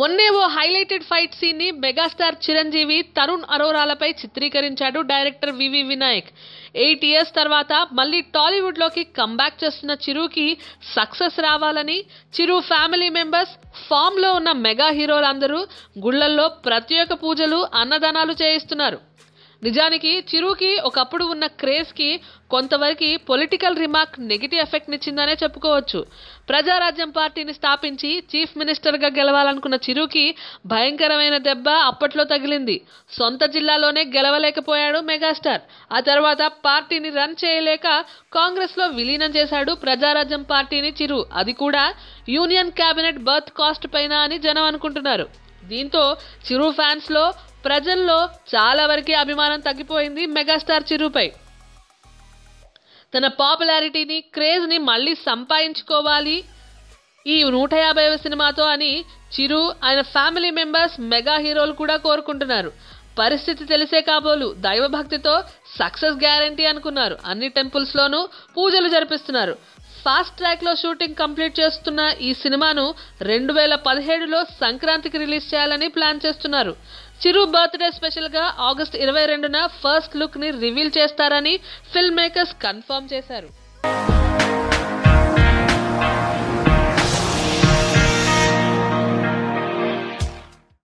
మొన్నే ఓ highlighted fight scene ని megastar Chiranjeevi Tarun అరోరాలపై చిత్రీకరించాడు director వివి Vinayak. 8 years తర్వాత మళ్ళీ టాలీవుడ్ లోకి కంబ్యాక్ చేస్తున్న చిరుకి సక్సెస్ రావాలని చిరు ఫ్యామిలీ మెంబర్స్, ఫామ్ లో ఉన్న మెగా హీరోలందరూ గుళ్లల్లో ప్రత్యేక పూజలు, అన్నదానాలు చేయిస్తున్నారు. నిజానికి చిరుకి ఒకప్పుడు ఉన్న క్రేజ్ కి కొంతవరకు పొలిటికల్ రిమార్క్ నెగిటివ్ ఎఫెక్ట్ నిచ్చిందనే చెప్పుకోవచ్చు. ప్రజారాజ్యం పార్టీని స్థాపించి చీఫ్ మినిస్టర్ గా గెలవాలనుకున్న చిరుకి భయంకరమైన దెబ్బ అప్పట్లో తగిలింది. సొంత జిల్లాలోనే గెలవలేకపోయాడు మెగాస్టార్. ఆ తర్వాత పార్టీని రన్ చేయలేక కాంగ్రెస్ లో విలీనం చేశాడు ప్రజారాజ్యం పార్టీని చిరు. అది కూడా యూనియన్ క్యాబినెట్ బర్త్ కాస్ట్ పైన అని జనం అనుకుంటున్నారు. దీంతో చిరు ఫ్యాన్స్ లో, ప్రజల్లో చాలా వరకు అభిమానం తగ్గిపోయింది మెగాస్టార్ చిరుపై. తన పాపులారిటీని, క్రేజ్ ని మళ్ళీ సంపాదించుకోవాలి ఈ 150వ సినిమాతో అని చిరు, ఆయన ఫ్యామిలీ మెంబర్స్, మెగా హీరోలు కూడా కోరుకుంటున్నారు. పరిస్థితి తెలిసే కాబోలు దైవభక్తితో సక్సెస్ గ్యారంటీ అనుకున్నారు. అన్ని టెంపుల్స్ లోనూ పూజలు జరిపిస్తున్నారు. ఫాస్ట్ ట్రాక్ లో షూటింగ్ కంప్లీట్ చేస్తున్న ఈ సినిమాను 2017లో సంక్రాంతికి రిలీజ్ చేయాలని ప్లాన్ చేస్తున్నారు. చిరు బర్త్డే స్పెషల్ గా August 22న ఫస్ట్ లుక్ ని రివీల్ చేస్తారని ఫిల్మ్ మేకర్స్ కన్ఫర్మ్ చేశారు.